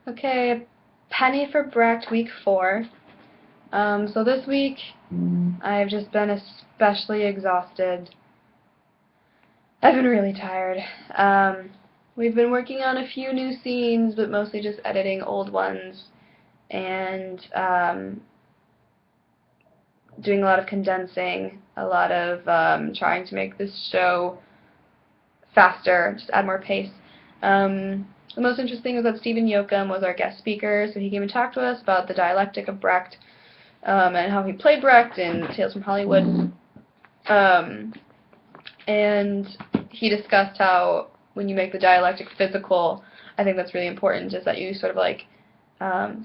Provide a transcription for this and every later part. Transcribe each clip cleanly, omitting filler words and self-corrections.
Okay, penny for Brecht week 4. So this week I've just been especially exhausted. I've been really tired. We've been working on a few new scenes, but mostly just editing old ones and doing a lot of condensing, a lot of trying to make this show faster, just add more pace. The most interesting was that Stephen Yoakum was our guest speaker, so he came and talked to us about the dialectic of Brecht and how he played Brecht in Tales from Hollywood. And he discussed how when you make the dialectic physical, I think that's really important, is that you sort of like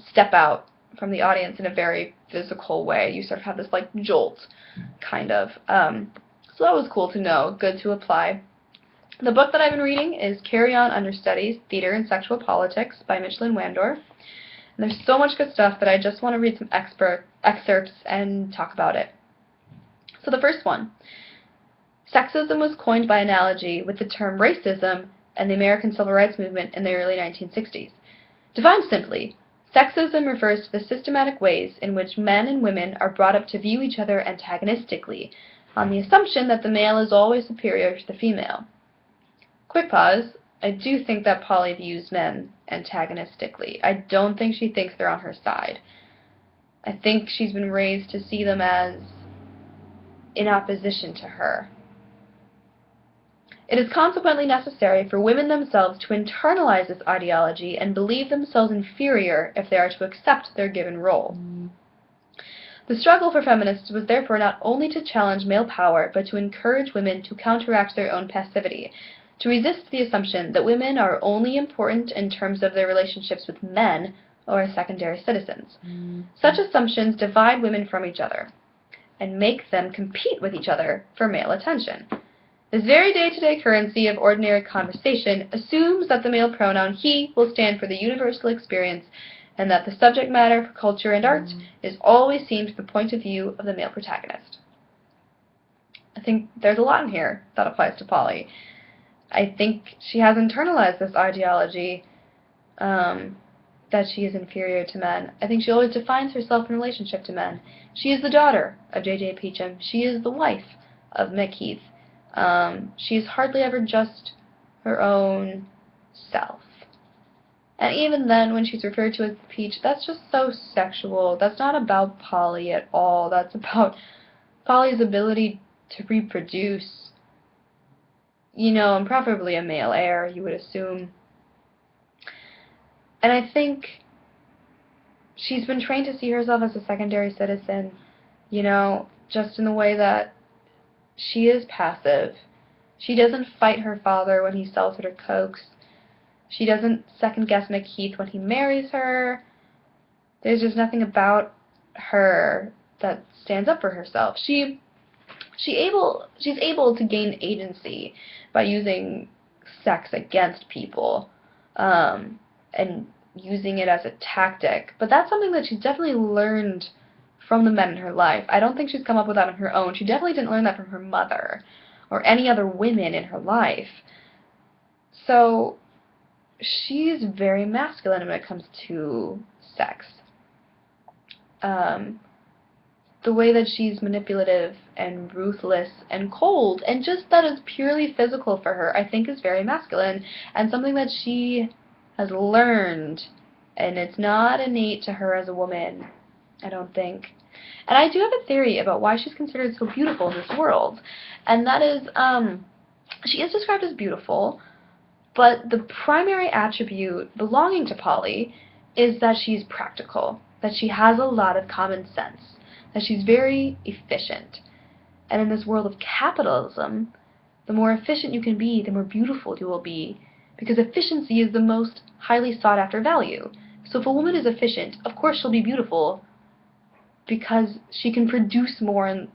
step out from the audience in a very physical way. You sort of have this like jolt, kind of. So that was cool to know, good to apply. The book that I've been reading is Carry On Understudies, Theater and Sexual Politics by Michelin Wandor. And there's so much good stuff that I just want to read some excerpts and talk about it. So the first one. Sexism was coined by analogy with the term racism and the American Civil Rights Movement in the early 1960s. Defined simply, sexism refers to the systematic ways in which men and women are brought up to view each other antagonistically, on the assumption that the male is always superior to the female. Quick pause. I do think that Polly views men antagonistically. I don't think she thinks they're on her side. I think she's been raised to see them as in opposition to her. It is consequently necessary for women themselves to internalize this ideology and believe themselves inferior if they are to accept their given role. The struggle for feminists was therefore not only to challenge male power, but to encourage women to counteract their own passivity, to resist the assumption that women are only important in terms of their relationships with men or as secondary citizens. Such assumptions divide women from each other and make them compete with each other for male attention. This very day-to-day currency of ordinary conversation assumes that the male pronoun he will stand for the universal experience and that the subject matter for culture and art is always seen from the point of view of the male protagonist. I think there's a lot in here that applies to Polly. I think she has internalized this ideology that she is inferior to men. I think she always defines herself in relationship to men. She is the daughter of J.J. Peacham. She is the wife of Mick Heath. She is hardly ever just her own self. And even then, when she's referred to as the Peach, that's just so sexual. That's not about Polly at all. That's about Polly's ability to reproduce. You know, and preferably a male heir, you would assume. And I think she's been trained to see herself as a secondary citizen, you know, just in the way that she is passive. She doesn't fight her father when he sells her to Cokes. She doesn't second-guess McKeith when he marries her. There's just nothing about her that stands up for herself. She's able to gain agency by using sex against people and using it as a tactic. But that's something that she's definitely learned from the men in her life. I don't think she's come up with that on her own. She definitely didn't learn that from her mother or any other women in her life. So she's very masculine when it comes to sex. The way that she's manipulative and ruthless and cold and just that is purely physical for her, I think is very masculine and something that she has learned, and it's not innate to her as a woman, I don't think. And I do have a theory about why she's considered so beautiful in this world, and that is, she is described as beautiful, but the primary attribute belonging to Polly is that she's practical, that she has a lot of common sense, that she's very efficient. And in this world of capitalism, the more efficient you can be, the more beautiful you will be, because efficiency is the most highly sought after value. So if a woman is efficient, of course she'll be beautiful because she can produce more in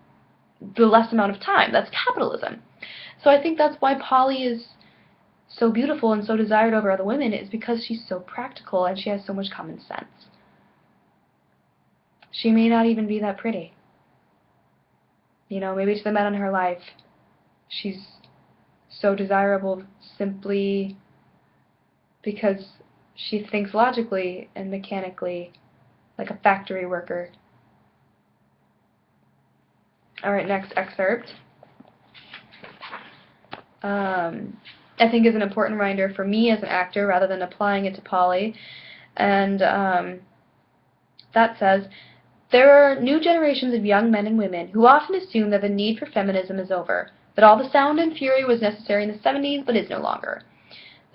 the less amount of time. That's capitalism. So I think that's why Polly is so beautiful and so desired over other women, is because she's so practical and she has so much common sense. She may not even be that pretty. You know, maybe to the men in her life, she's so desirable simply because She thinks logically and mechanically like a factory worker. Alright, next excerpt. I think is an important reminder for me as an actor rather than applying it to Polly. And that says, there are new generations of young men and women who often assume that the need for feminism is over, that all the sound and fury was necessary in the 70s but is no longer.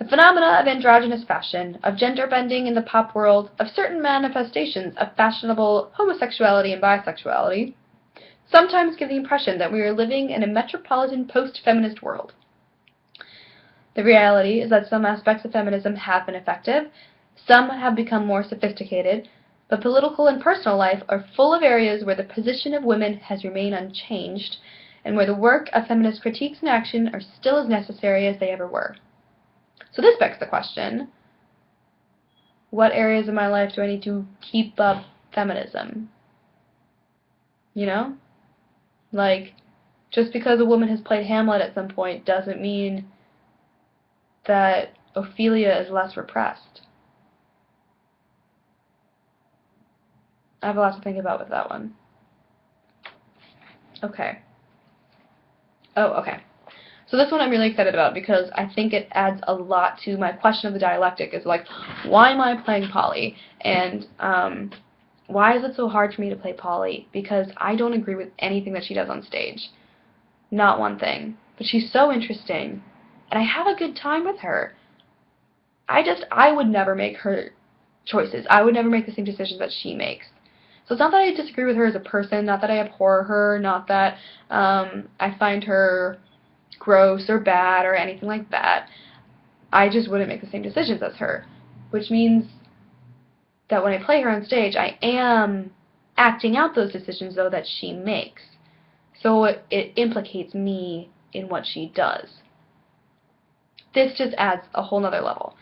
The phenomena of androgynous fashion, of gender bending in the pop world, of certain manifestations of fashionable homosexuality and bisexuality, sometimes give the impression that we are living in a metropolitan post-feminist world. The reality is that some aspects of feminism have been effective, some have become more sophisticated, but political and personal life are full of areas where the position of women has remained unchanged, and where the work of feminist critiques and action are still as necessary as they ever were. So this begs the question, what areas of my life do I need to keep up feminism? You know? Like, just because a woman has played Hamlet at some point doesn't mean that Ophelia is less repressed. I have a lot to think about with that one. Okay. Oh, okay. So this one I'm really excited about because I think it adds a lot to my question of the dialectic. Is like, why am I playing Polly? And why is it so hard for me to play Polly? Because I don't agree with anything that she does on stage. Not one thing. But she's so interesting. And I have a good time with her. I would never make her choices. I would never make the same decisions that she makes. So it's not that I disagree with her as a person, not that I abhor her, not that I find her gross or bad or anything like that. I just wouldn't make the same decisions as her, which means that when I play her on stage, I am acting out those decisions, though, that she makes. So it implicates me in what she does. This just adds a whole nother level.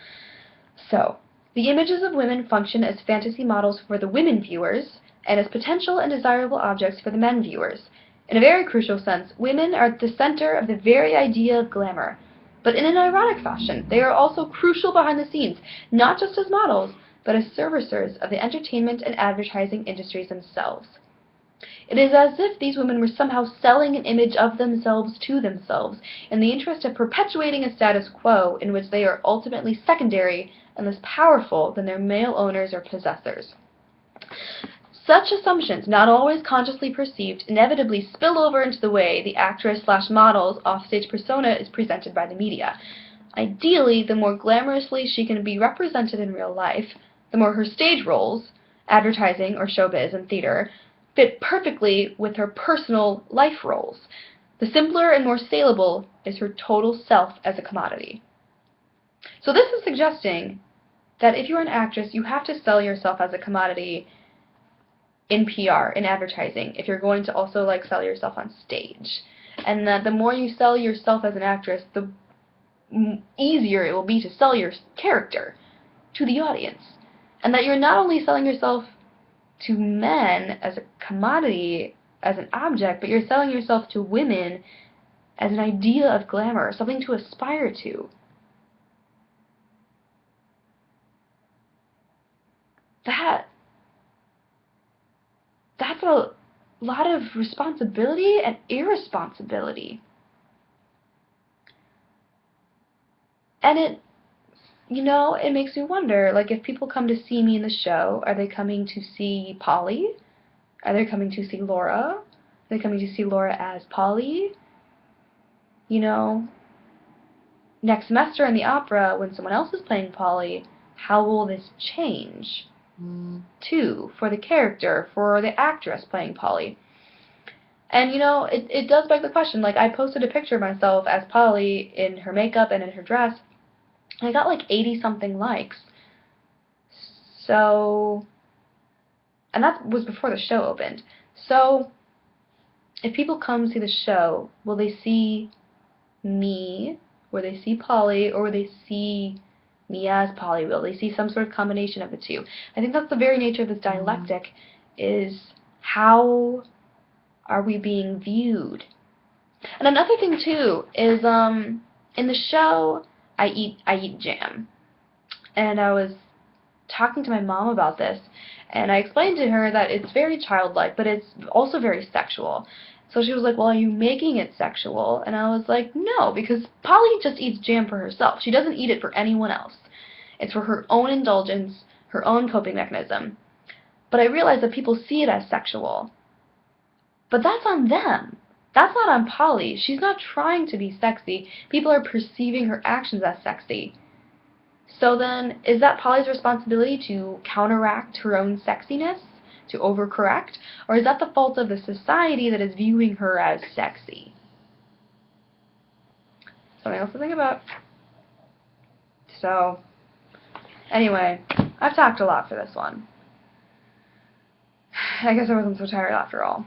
So, the images of women function as fantasy models for the women viewers, and as potential and desirable objects for the men viewers. In a very crucial sense, women are at the center of the very idea of glamour. But in an ironic fashion, they are also crucial behind the scenes, not just as models, but as servicers of the entertainment and advertising industries themselves. It is as if these women were somehow selling an image of themselves to themselves, in the interest of perpetuating a status quo in which they are ultimately secondary and less powerful than their male owners or possessors. Such assumptions, not always consciously perceived, inevitably spill over into the way the actress/model's offstage persona is presented by the media. Ideally, the more glamorously she can be represented in real life, the more her stage roles, advertising or showbiz and theater, fit perfectly with her personal life roles. The simpler and more saleable is her total self as a commodity. So this is suggesting that if you're an actress, you have to sell yourself as a commodity in PR, in advertising, if you're going to also like sell yourself on stage. And that the more you sell yourself as an actress, the easier it will be to sell your character to the audience. And that you're not only selling yourself to men as a commodity, as an object, but you're selling yourself to women as an idea of glamour, something to aspire to. That's a lot of responsibility and irresponsibility. And it makes me wonder, like, if people come to see me in the show, are they coming to see Polly? Are they coming to see Laura? Are they coming to see Laura as Polly? Next semester in the opera, when someone else is playing Polly, how will this change? Too, for the character, for the actress playing Polly. And, it does beg the question. Like, I posted a picture of myself as Polly in her makeup and in her dress, and I got like 80-something likes. So, and that was before the show opened. So, if people come see the show, will they see me? Will they see Polly? Or will they see me as Polly? Will they see some sort of combination of the two? I think that's the very nature of this dialectic, is how are we being viewed? And another thing, too, is in the show, I eat jam. And I was talking to my mom about this, and I explained to her that it's very childlike, but it's also very sexual. So she was like, well, are you making it sexual? And I was like, no, because Polly just eats jam for herself. She doesn't eat it for anyone else. It's for her own indulgence, her own coping mechanism. But I realized that people see it as sexual. But that's on them. That's not on Polly. She's not trying to be sexy. People are perceiving her actions as sexy. So then, is that Polly's responsibility to counteract her own sexiness, to overcorrect, or is that the fault of the society that is viewing her as sexy? Something else to think about. So, anyway, I've talked a lot for this one. I guess I wasn't so tired after all.